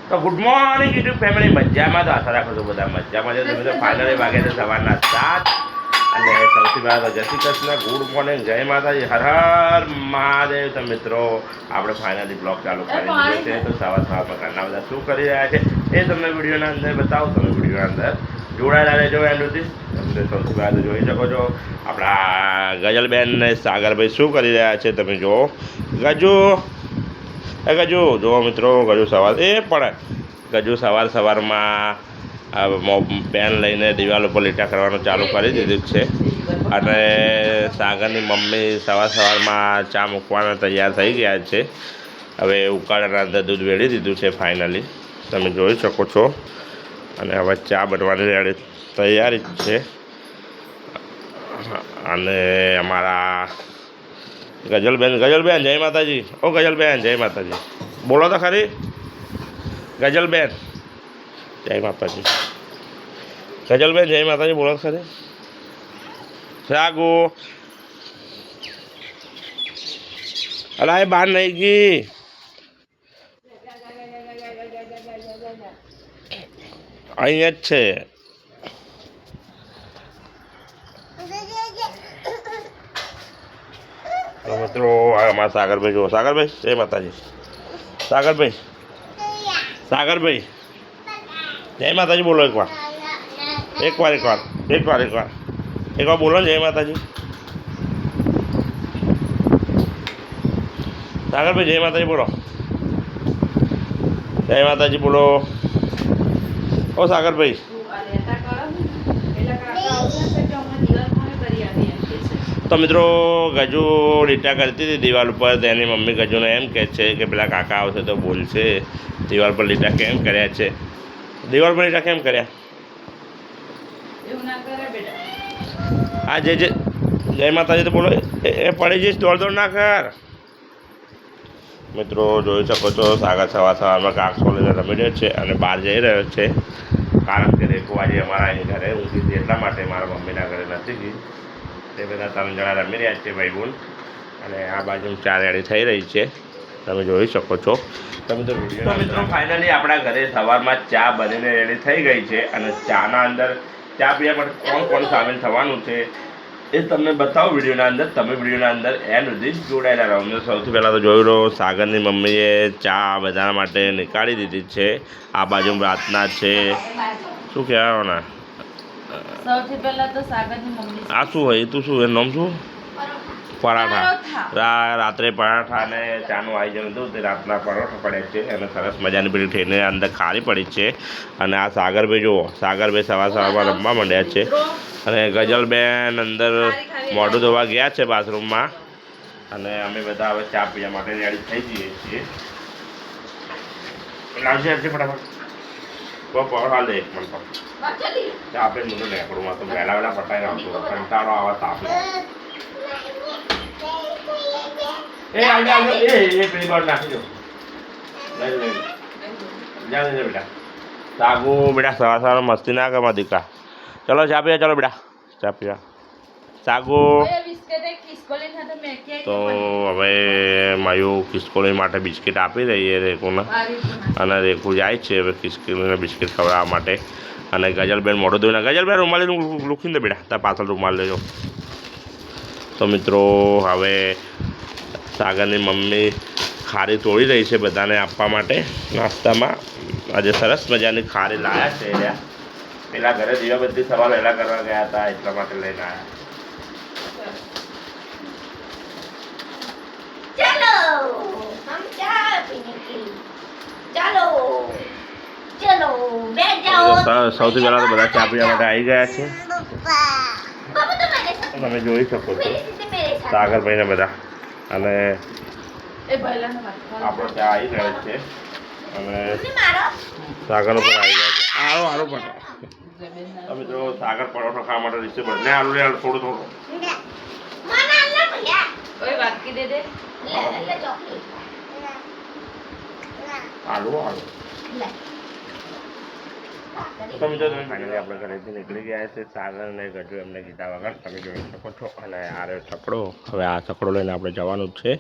તો good morning YouTube family, મજામાં તો આશા રાખો છો બધા મજામાં છે. તમે તો ફાઇનલી વાગે છે સવારના 7 અને સૌથી પહેલાં તો જય શ્રી કૃષ્ણ, ગુડ મોર્નિંગ, જય માતાજી, હર હર મહાદેવ. તો મિત્રો આપણે ફાઇનલી બ્લોગ ચાલુ કરી દીધો છે. તો સવારમાં ઘરના બધા શું કરી રહ્યા છે એ તમને વિડીયોના અંદર બતાવો. તમે વિડીયોના અંદર જોડાયેલા રહેજો એન્ડ સુધી. તમે સૌથી પહેલાં તો જોઈ શકો છો આપણા ગજલબેન ને સાગરભાઈ શું કરી રહ્યા છે. તમે જુઓ ગજુ જુઓ મિત્રો, ગજુ સવાર ગજુ સવારમાં પેન લઈને દિવાલ ઉપર લીટા કરવાનું ચાલુ કરી દીધું છે. અને સાગરની મમ્મી સવારમાં ચા મૂકવાના તૈયાર થઈ ગયા છે. હવે ઉકાળાના અંદર દૂધ વેડી દીધું છે ફાઇનલી, તમે જોઈ શકો છો. અને હવે ચા બનવાની તૈયારી છે. અને અમારા ગજલબેન જય માતાજી. ઓ ગજલબેન જય માતાજી, બોલો તો ખરી. ગજલબેન જય માતાજી. ગજલબેન જય માતાજી, બોલો તો ખરી. સાગુ અલા એ બહાર નહીં ગઈ. અહીંયા જ છે. મિત્રો અમારા સાગરભાઈ જુઓ. સાગરભાઈ જય માતાજી. સાગરભાઈ જય માતાજી બોલો. એકવાર બોલો જય માતાજી. સાગરભાઈ જય માતાજી બોલો. જય માતાજી બોલો. ઓ સાગરભાઈ તો મિત્રો ગજુ લીટા કરતી હતી દિવાલ ઉપર. તેની મમ્મી ગજુને એમ કહે છે કે પેલા કાકા આવશે તો બોલશે દિવાલ પર લીટા કેમ કર્યા છે. દિવાલ પર લીટા કેમ કર્યા? હા જય માતાજી તો બોલો. એ પડી જઈશ, દોડ ના કર. મિત્રો જોઈ શકો છો સાગર સવારમાં કાકસો લઈને રમી રહ્યો છે અને બહાર જઈ રહ્યો છે. કારણ કે રેખો આજે અમારા અહીં ઘરે ઊંઘી હતી, એટલા માટે મારા મમ્મીના ઘરે નથી ગઈ. તે બધા 3 જણા રમી રહ્યા છે ભાઈ બહેન. અને આ બાજુ ચા રેડી થઈ રહી છે, તમે જોઈ શકો છો. તમે તો મિત્રો ફાઇનલી આપણા ઘરે સવારમાં ચા બનીને રેડી થઈ ગઈ છે. અને ચાના અંદર ચા પીવા માટે કોણ સામેલ થવાનું છે એ તમને બતાવો વિડીયોના અંદર. તમે વિડીયોના અંદર એન્ડ સુધી જોડાયેલા રહો. અમને સૌથી પહેલાં તો જોઈ લો સાગરની મમ્મીએ ચા બધા માટે નીકાળી દીધી છે. આ બાજુ રાતના છે શું કહેવાના, સૌથી પહેલા તો સાગરની મમ્મી આ શું હોય તું શું એનું નામ શું? પરાઠા. રાત્રે પરાઠા અને ચાનું આયોજન હતું. તે રાતના પરોઠા પડ્યા છે અને સરસ મજાની પેલી ટ્રેને અંદર ખારી પડી છે. અને આ સાગરભાઈ જુઓ, સાગરભાઈ સવારમાં રમવા માંડ્યા છે. અને ગજલબેન અંદર મોઢું ધોવા ગયા છે બાથરૂમમાં. અને અમે બધા હવે ચા પીવા માટે રેડી થઈ જઈએ છીએ. લાવજે ફટાફટ પહોળા દે એક મને તો આપણે મોટું નેકડુંમાં તો વહેલા પટાઈ નાખતો કંટાળો આવા તાપ. એ પેલી બાર નાખી દો. લઈ બેટા. સાગુ બેટા સવાર મસ્તી ના કર દીકા. ચલો ચા પીવા, ચલો બેટા ચા પીવા. સાગુ તો હવે માયું ખિસકોલી માટે બિસ્કિટ આપી દઈએ રેકુને. અને રેકુ જાય છે હવે ખિસકોલીને બિસ્કિટ ખવડાવવા માટે. અને ગજલબેન મોઢું ધોઈને, ગજલબેન રૂમાલી લૂખીને દે બેટા, તાર પાછળ રૂમાલ લેજો. તો મિત્રો હવે સાગરની મમ્મી ખારી તોડી રહી છે બધાને આપવા માટે નાસ્તામાં. આજે સરસ મજાની ખારી લાવ્યા છે. પેલા ઘરે દીવાબત્તી સવાર વહેલા કરવા ગયા હતા એટલા માટે લઈને આવ્યા. સૌથી પહેલા તો બધા ચા પીવા માટે આવી ગયા છે. તમે જોઈ શકો છો સાગરભાઈ ને બધા. અને આપણો ત્યાં આવી ગયો છે. અને સાગર ઉપર આવી ગયા છે. આરો પણ મિત્રો સાગર પરોઠો ખાવા માટે રીસે બને આલુ થોડું આલુ. તો મિત્રો તમે ફાઇનલી આપણે ઘરેથી નીકળી ગયા છે. સાગર અને ગજુ એમને કીધા વગર તમે જોઈ શકો છો. અને આ રહ્યો છકડો. હવે આ છકડો લઈને આપણે જવાનું જ છે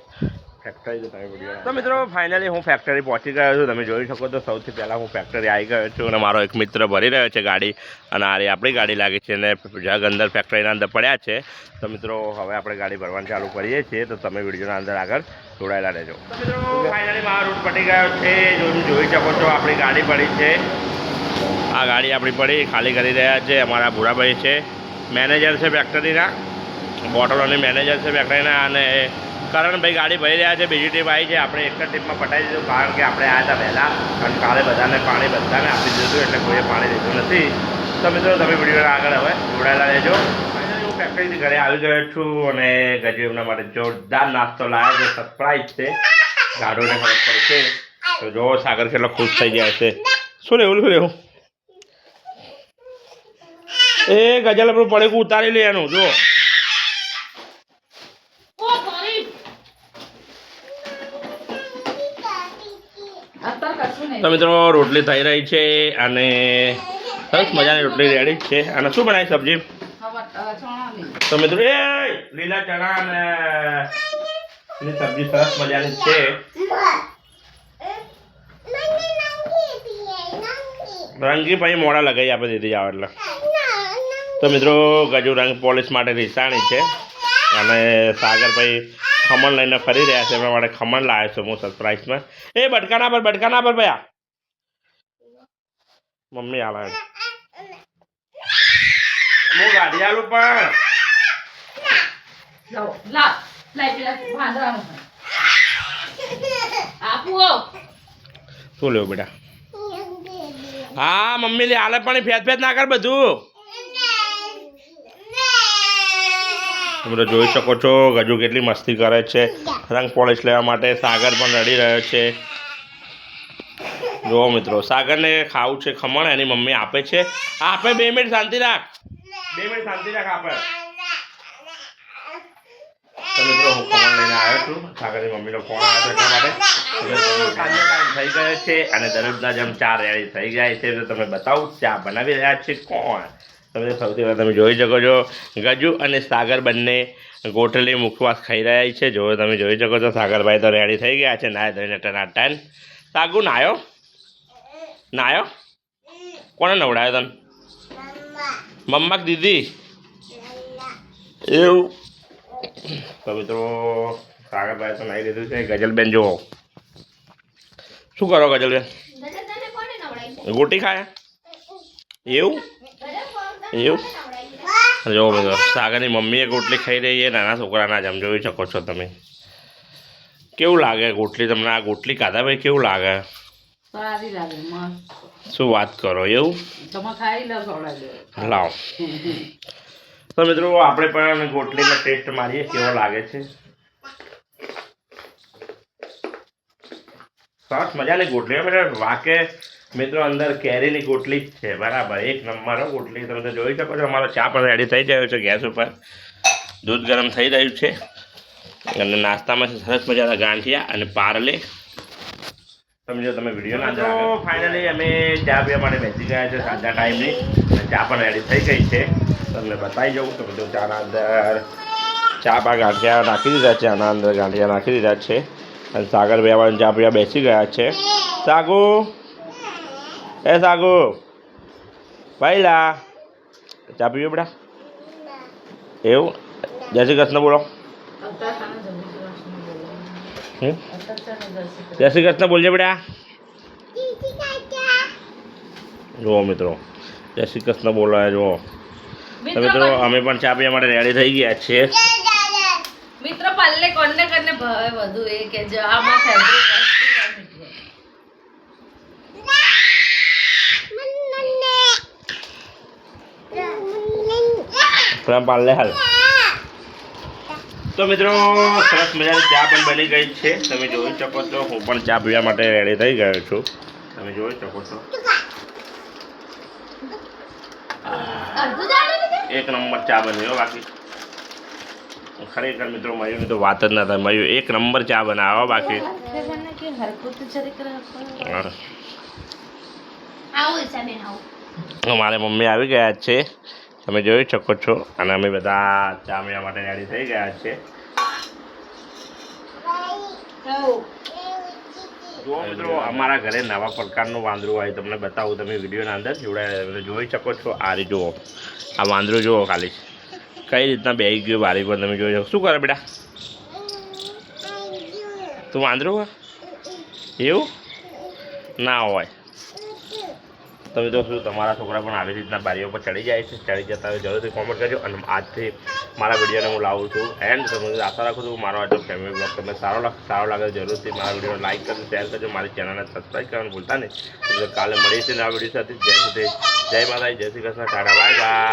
તો મિત્રો ફાઇનલી હું ફેક્ટરી પહોંચી ગયો છું. તમે જોઈ શકો તો સૌથી પહેલાં હું ફેક્ટરી આવી ગયો છું અને મારો એક મિત્ર ભરી રહ્યો છે ગાડી અને આ આપણી ગાડી લાગી છે અને જગ અંદર ફેક્ટરીના અંદર પડ્યા છે. તો મિત્રો હવે આપણે ગાડી ભરવાનું ચાલુ કરીએ છીએ તો તમે વિડીયોના અંદર આગળ જોડાયેલા રહેજો. તો મિત્રો ફાઇનલી મારો રૂટ પડી ગયો છે. જોઈ શકો છો આપણી ગાડી પડી છે. આ ગાડી આપણી પડી ખાલી કરી રહ્યા છે. અમારા ભૂરાભાઈ છે, મેનેજર છે ફેક્ટરીના, બોટલોની મેનેજર છે ફેક્ટરીના અને કરણભાઈ ગાડી ભરી રહ્યા છે. બીજી ટીમ આવી છે. આપણે એક જ ટીમમાં પટાવી દીધું કારણ કે આપણે આવ્યા હતા વહેલા અને કાલે બધાને પાણી આપી દીધું એટલે કોઈએ પાણી લીધું નથી. તો મિત્રો તમે વિડીયોના આગળ હવે જોડાયેલા રહેજો. હું ફેક્ટરીથી ઘરે આવી ગયો છું અને ગજુ એમના માટે જોરદાર નાસ્તો લાવ્યો છે. સરપ્રાઈઝ છે, ગાડોને ખબર પડશે. તો જો સાગર કેટલો ખુશ થઈ જાય છે. શું લેવું એ ગજલ આપણું પડેકું ઉતારી લે એનું જો. તો મિત્રો રોટલી થઈ રહી છે અને સરસ મજાની રોટલી રેડી છે. અને શું બનાવી સબ્જી? તો મિત્રો એ લીલા ચણા અને સબ્જી સરસ મજાની છે. રંગી પછી મોડા લગાવી આપણે દીધી જાવ એટલે. તો મિત્રો ગજુ રંગ પોલિશ માટે રીસાણી છે અને સાગરભાઈ ખમણ લઈને ફરી રહ્યા છે. એમના માટે ખમણ લાવ્યો છું હું સરપ્રાઈઝમાં. એ બટકાના પર ભયા મમ્મી આ લાવે હું ગાડી આલું પણ શું લેવું બેટા? હા મમ્મી લે આલે પણ ફેદ ના કર બધું. તમે જોઈ શકો છો ગજુ કેટલી મસ્તી કરે છે રંગ પોલિશ લેવા માટે. સાગર પણ રડી રહ્યો છે. જો મિત્રો સાગરને ખાવું છે ખમણ, એની મમ્મી આપે છે. આપે 2 મિનિટ શાંતિ રાખ, 2 મિનિટ શાંતિ રાખ આપે. તો મિત્રો હું ખમણ લઈને આવ્યો છું. સાગરની મમ્મીનો ફોન આવ્યો એટલા માટે થઈ ગયો છે અને દરરોજના જેમ ચા રેડી થઈ જાય છે. તો તમે બતાવું ચા બનાવી રહ્યા છે કોણ? તમે સૌથી પહેલાં તમે જોઈ શકો છો ગજુ અને સાગર બંને ગોટલી મુખવાસ ખાઈ રહ્યા છે. જો તમે જોઈ શકો છો સાગરભાઈ તો રેડી થઈ ગયા છે નાય ધોઈને ટનાટન. સાગુ નાયો કોને નવડાયો તને? મમ્મા દીદી એવું. તો મિત્રો સાગરભાઈ તો નાઈ દીધું છે. ગજલબેન જુઓ શું કરો ગજલબેન? ગોટી ખાયા એવું? જો મિત્રો સાગરની મમ્મીએ ગોટલી ખાઈ રહી છે નાના છોકરાના જેમ. જોઈ શકો છો તમે. કેવું લાગે ગોટલી તમને? આ ગોટલી ખાધા ભાઈ કેવું લાગે? સારી લાગે મસ્ત. શું વાત કરો એવું? તમે ખાઈ લો લાવ. તો મિત્રો આપણે પણ ગોટલીનો ટેસ્ટ મારીએ કેવો લાગે છે. સરસ મજાની ગોટલી વાકે મિત્રો અંદર કેરીની ગોટલી જ છે બરાબર. એક નંબર ગોટલી. તમે તો જોઈ શકો છો અમારો ચા પણ રેડી થઈ ગયો છે. ગેસ ઉપર દૂધ ગરમ થઈ રહ્યું છે અને નાસ્તામાં સરસ મજાના ગાંઠિયા અને પાર્લે. સમજો તમે વિડીયોના અંદર. ફાઇનલી અમે ચા પીવા માટે બેસી ગયા છે સાંજના ટાઈમની. ચા પણ રેડી થઈ ગઈ છે. તમને બતાવી જાઉં તો બધું ચાના અંદર ચા ગાંઠિયા નાખી દીધા છે. આના અંદર ગાંઠિયા નાખી દીધા છે અને સાગર ભાઈ ચા પીવા બેસી ગયા છે. સાગુ એ સાગુ ભાઈ લા ચા પીવો બેટા એવું? જય શ્રી કૃષ્ણ બોલો. જય શ્રી કૃષ્ણ બોલજે બેટા. જુઓ મિત્રો જય શ્રી કૃષ્ણ બોલાય. જુઓ તો મિત્રો અમે પણ ચા પીવા માટે રેડી થઈ ગયા છીએ. મિત્રો પલ્લે કોને કરને ભાવે વધુ એ કે જો આમાં ફેવરેટ વસ્તુ પાલે હાલ. તો મિત્રો સરસ મજાની ચા પણ બની ગઈ છે. તમે જોઈ શકો છો હું પણ ચા પીવા માટે રેડી થઈ ગયો છું. તમે જોઈ શકો છો એક નંબર ચા બન્યો. બાકી ખરેખર મિત્રો મયુની તો વાત જ ના થાય. મયુ એક નંબર ચા બનાવો. બાકી અમારે મમ્મી આવી ગયા છે. તમે જોઈ શકો છો અને અમે બધા ચા પીવા માટે રેડી થઈ ગયા છે. જો મિત્રો અમારા ઘરે નવા પ્રકારનું વાંદરું હોય તમને બતાવું, તમે વિડીયોના અંદર જોડાયા જોઈ શકો છો. આ રીતે જુઓ, આ વાંદરું જુઓ ખાલી કઈ રીતના બેસી ગયું બારી પર, તમે જોઈ શકો. શું કરે બેટા? તું વાંદરું હોય એવું ના હોય. તમે તો શું તમારા છોકરા પણ આવી રીતના બારીઓ પર ચડી જાય છે? ચડી જતા હોય જરૂરથી કોમેન્ટ કરજો. અને આજથી મારા વિડીયોને હું લાવું છું એન્ડ તમે આશા રાખું છું મારો આજનો ફેમિલી બ્લોગ તમને સારો લાગે જરૂરથી મારા વિડીયોને લાઈક કરજો, શેર કરજો, મારી ચેનલને સબસ્ક્રાઈબ કરવાનું ભૂલતા નહીં. કાલે મળીશું આ વિડીયો સાથે. જય માતાજી, જય શ્રી કૃષ્ણ, ટાટા, બાય બાય.